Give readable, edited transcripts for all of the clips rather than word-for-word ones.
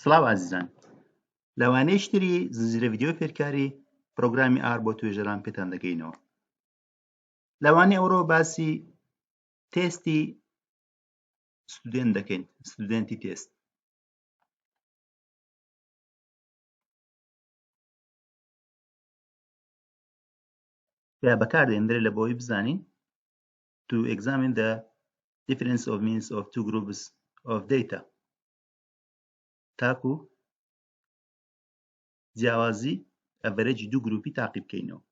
سڵاو عزیزان، لەوانەیە شتری زنجیرە ڤیدیۆ فێرکاری پرۆگرامی ئار بۆ توێژەران پێتان دەگەینەوە. لەوانەیە ئەوڕۆ باسی تێستی ستودێنت دەکەین، ستودێنتی تێست. بەکاردێنرێت لە بۆی بزانین to examine the difference of means of two groups of data. تاکو جیاوازی ئەڤەرێجی دوو گروپی تاقی بکەینەوە.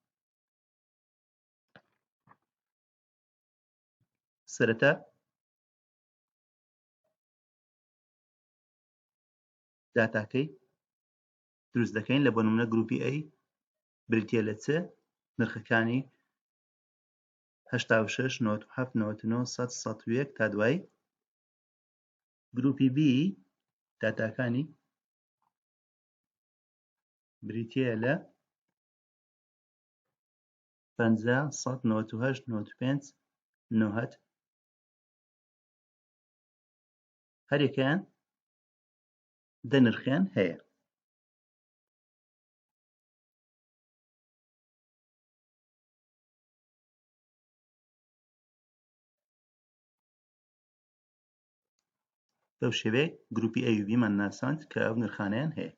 سەرەتا داتاکەی دروست دەکەین لە بۆ نمونە گروپی A بریتیە لە چ نرخەکانی 86 97 99 100 101 تا دوای. گروپی B داتاکانی بریتیە لە 50 100 98 95 90 هەرێکیان دە نرخیان هەیە. بەو شێوەیە گروپی A و B مان ناساند کە ئەو نرخانەیان هەیە.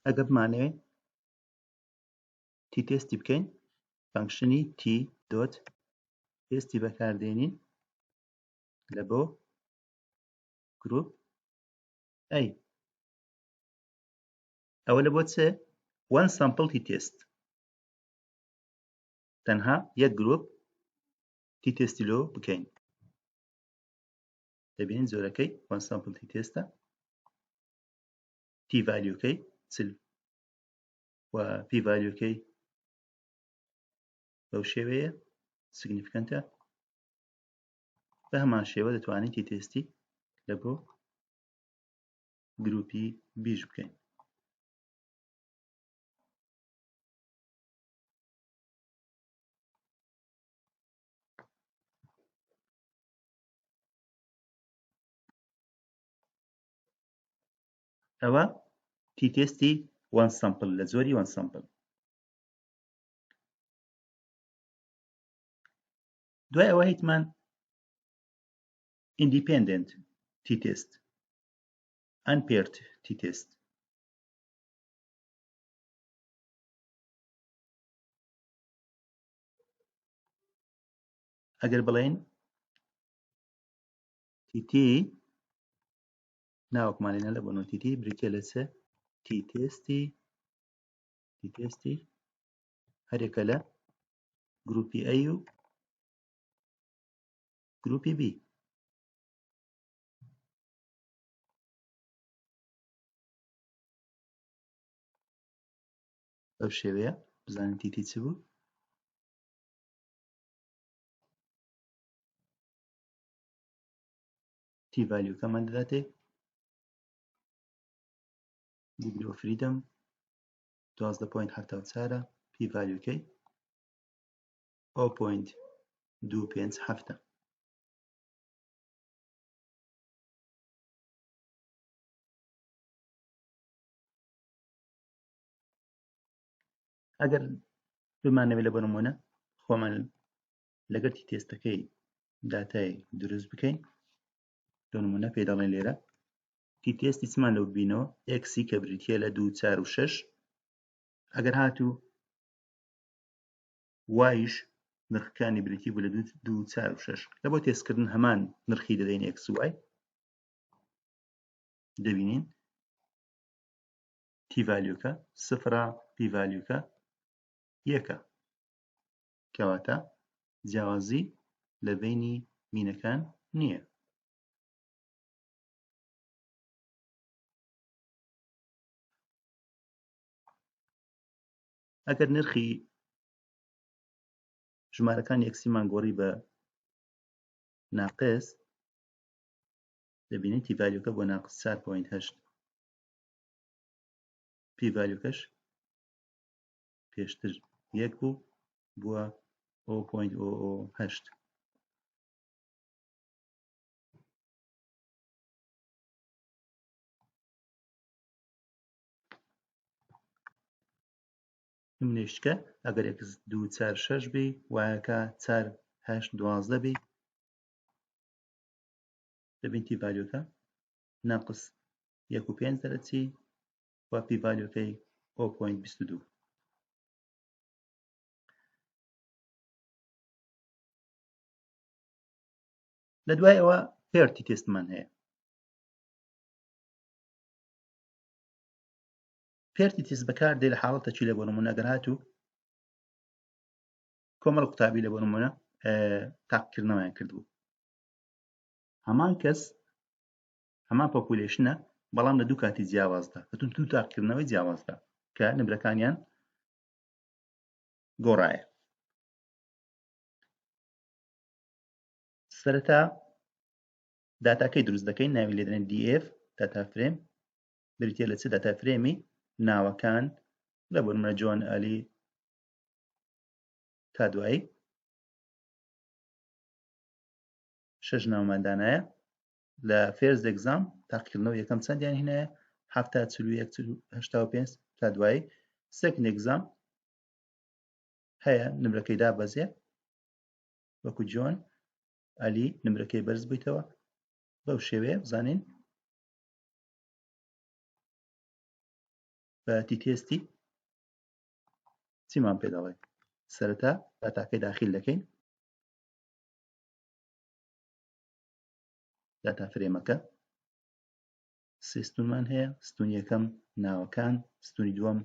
ئەگەر بمانەوێت تی تێستی بکەین، فانکشنی t.test بەکاردێنین لە بۆ گروپ A. ئەوە لە بۆ چ one sample t.test، تەنها یەک گروپ t.tesتی لۆ بکەین. دەبینین زۆرەکەی one sample t.testە، t valueکەی 40 و p valueکەی بەو شێوەیە significantە. بە هەمان شێوە دەتوانین t.tesتی لە بۆ گروپی بیش بکەین. ئەوە t.tesتی one sample لە زۆری one sample. دوای ئەوە هیتمان independent t.test، unpaired t.test. ئەگەر بڵێن tt ناوەکمانێنە لە بۆ tt بریتە لە چ t.tesتی هەرێکە لە گروپی A و گروپی B. بەو شێوەیە بزانین tt چ بوو. t valueکەمان دەداتێ degree of freedom 12.74، p valueکەی 0.257. ئەگەر بمانەوێت لە بۆ نمونە خۆمان لەگەر t.testەکەی داتای دروست بکەین، بۆ نمونە پێ دەڵێن لێرە t.testi چمان لەو بینەوە x کە بریتیە لە 2 4 و 6. ئەگەر هاتوو y نرخەکانی بریتی بوو لە 2 4 و 6، لە بۆ تێستکردن هەمان نرخی دەدەین x و y. دەبینین t valueکە 0، p valueکە 1، کەواتە جیاوازی لە بینی مینەکان نییە. ئەگەر نرخی ژمارەکان یەکسیمان گۆڕی بە ناقص، دەبینین t valueکە بۆ ناقص 4.8، p valueکەش پێشتر 1 بوو بووە 0.008. نمونێشتکە ئەگەر x 2 4 6 بی وایەکە 4 8 12 بی دەبین تی ڤالیۆکە ناقص 1 و 5 دەرەچی و پی ڤالیۆکەی 0.22 لە دوای ئەوە پێرتی تێستمان هەیە. پێرتی تێست بەکاردێت لە حاڵەتەکی لە بۆ نمونە ئەگەر هاتوو کۆمەڵ قوتابی لە بۆ نمونە تاقیکردنەوەیان کردبوو، هەمان کەس هەمان پۆپولیشنە بەڵام لە دوو کاتی جیاوازدا بەتون دوو تاقیکردنەوەی جیاوازدا کە نمرەکانیان گۆڕایە. سەرەتا داتاکەی دروست دەکەین، ناوی لێ دەنێن df داتا فرێم، بریتە لە چ داتا فرێمی ناوەکان لە بۆ نمونە جۆن ئەلی تا دوایی 6 ناوماندانایە. لە فێرز ئێگزام تاقیکردنەوە یەکەم چەندیان هێنایە 7 41 85 تا دوایی سێکند ئێگزام هەیە نمرەکەی دابەزێ وەکو جۆن ئەلی نمرەکەی بەرز بوویتەوە. بەو شێوەیە بزانین بە تی تێستی چیمان پێ دەڵێ. سەرەتا داتاکەی داخل دەکەین، داتا فرێمەکە سێ ستونمان هەیە، ستونی یەکەم ناوەکان، ستونی دووەم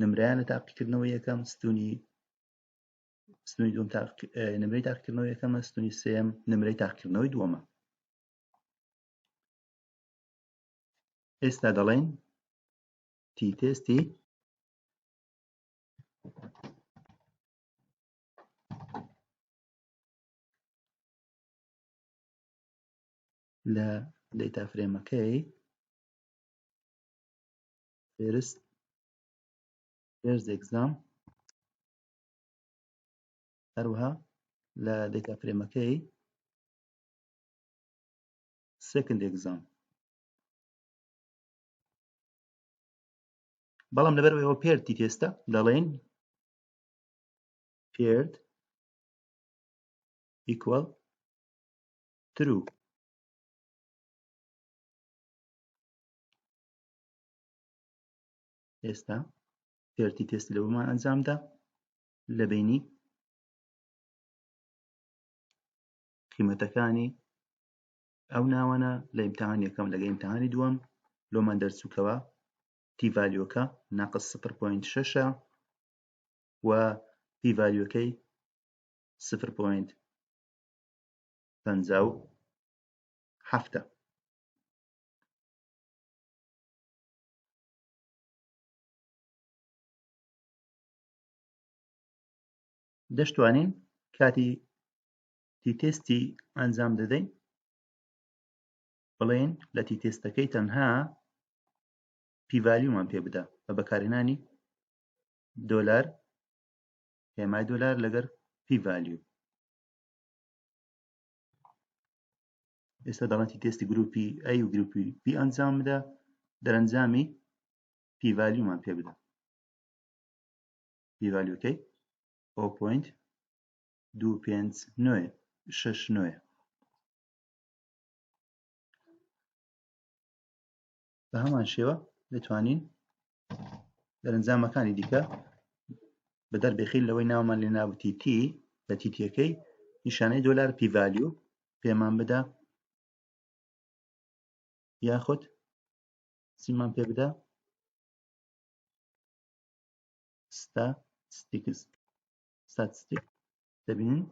نمرەیان لە تاقیکردنەوە یەکەم، ستونی دووەم نمرەی تاقیکردنەوە یەکەمە، ستونی سێم نمرەی تاقیکردنەوەی دووەمە. ئێستا دەڵێن تی تێستی لە دەیتا فرێمەکەی فێرز ئێگزام هەروەها لە دەیتا فرێمەکەی سێکند ئێگزام. بەڵام لەبەرەوەی پێرتی تێستە دەڵێن paired equal true. ئێستا پێرتی تێستی لە بۆمان ئەنجامدا لە بینی قیمەتەکانی ئەو ناوەنە لە ئیمتحان یەکەم لەگەڵ ئیمتحانی دووەم لۆمان دەرچووکەوە تی ڤالیۆکە ناقص 0.6 و پی ڤالیۆکەی 0.57. دەشتوانین کاتی تی تێستی ئەنجام دەدەین بڵێن لە تی تێستەکەی تەنها پی ڤالیومان پێ بدە بە بەکارهێنانی دۆلار هێمای دۆلار لەگەر پی ڤالیو. ئێستا دەڵێن تی تێستی گروپی ئەی و گروپی بی ئەنجام بدە، دەرەنجامی پی ڤالیومان پێ بدە. پی ڤالیوکەی 0.2569 بە هەمان شێوە دەتوانین دەرەنجامەکانی دیکە بە دەربێخین لەوەی ناومان لێ ناوتی تی لە تیتیەکەی نیشانەی دۆلار پی ڤالیو پێمان بدە یاخود چیمان پێ بدە ستاتستیک. دەبینن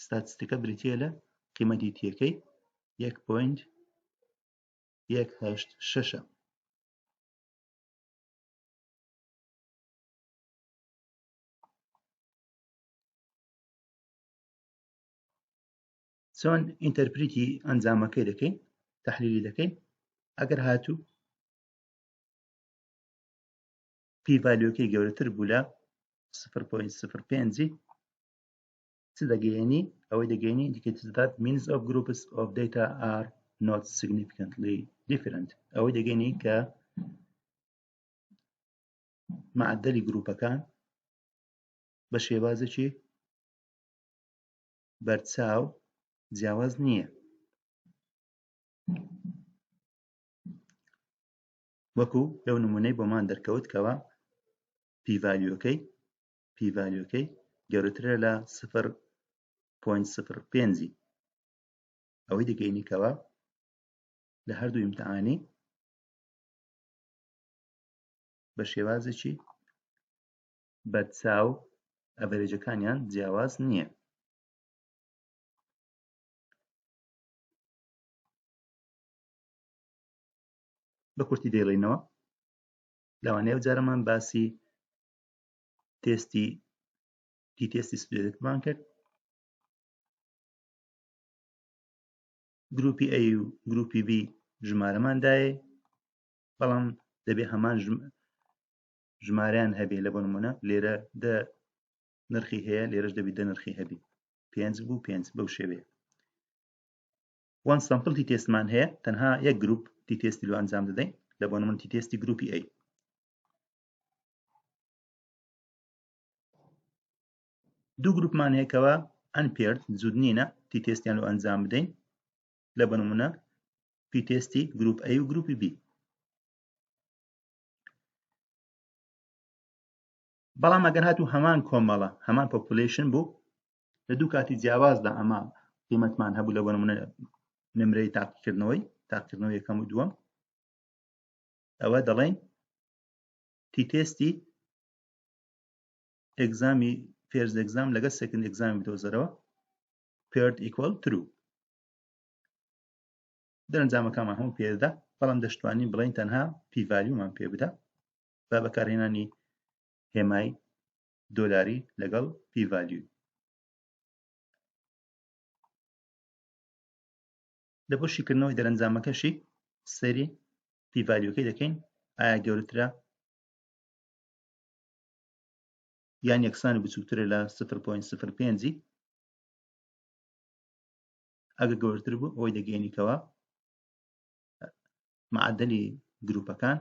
ستاتستیکە بریتیە لە قیمەتی تیەکەی 1.186. چۆن ئینتەرپریتی ئەنجامەکەی دەکەین، تەحلیلی دەکەین. ئەگەر هاتوو پی ڤالیۆکەی گەورەتر بوو لە 0.05 چ دەگەیەنی؟ ئەوەی دەگەیەنی indicates that means of groups of data are not significantly different. ئەوەی دەگەیەنی کە معدەلی گروپەکان بە شێوازێکی بەرچاو جیاواز نییە. وەکو لەو نمونەی بۆمان دەرکەوت کەوە p valueەکەی گەورەترە لە 0.05 ئەوەی دەگەینی کەوە لە هەردوو ئیمتحانی بە شێوازێکی بەرچاو ئەڤەرێجەکانیان جیاواز نییە. بە کورتی دەیڵێنەوە لەوانەیە ئەو جارەمان باسی t.test ستودێنتمان کرد. گروپی A و گروپی B ژمارەماندایە، بەڵام دەبێ هەمان ژمارەیان هەبێ. لە بۆ نمونە لێرە 10 نرخی هەیە، لێرەش دەبێت 10 نرخی هەبێ، 5 بوو 5 بەو شێوەیە. وان سامپڵ t.testمان هەیە، تەنها یەک گروپ t.test لۆ ئەنجام دەدەین، لە بۆ نمونە t.test گروپی A. دوو گروپمان هەیە کەوە unpaired جوود نینە t.testیان لۆ ئەنجام بدەین، لە بۆ نمونە p.test گروپ A و گروپی B. بەڵام ئەگەر هاتوو هەمان کۆمەڵە هەمان پۆپولیشن بوو، لە دوو کاتی جیاوازدا ئەمە قیمەتمان هەبوو، لە بۆ نمونە نمرەی تاقیکردنەوەی یەکەم و دووەم، ئەوە دەڵێن t.test ئێگزامی فێرست ئێگزام لەگەڵ سێکند ئێگزامی بدۆزەرەوە paired equal true. دەرەنجامەکانمان هەموو پێدەدا، بەڵام دەشتوانین بڵێن تەنها p valueمان پێ بدە با بەکارهێنانی هێمای دۆلاری لەگەڵ p value. لە بۆ شیکردنەوەی دەرەنجامەکەشی سەیری p valueەکەی دەکەین، ئایا گەورەترە یان یەکسان و بچووکترە لە 0.05. ئەگە گەورەتر بوو ئەوەی دەگەینی کەوە معدەلی گروپەکان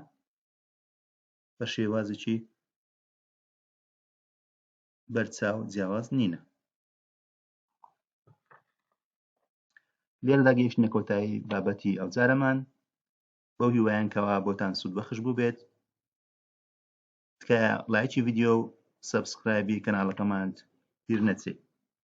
بە شێوازێکی بەرچاو جیاواز نینە. لێرەدا گەیشتنە کۆتایی بابەتی ئەو جارەمان، بەو هیوایان کەوا بۆتان سوود بەخش بوو بێت. تکایە لایکی ڤیدیۆ و سەبسکرایبی کەناڵەکەمان پیر نەچێت.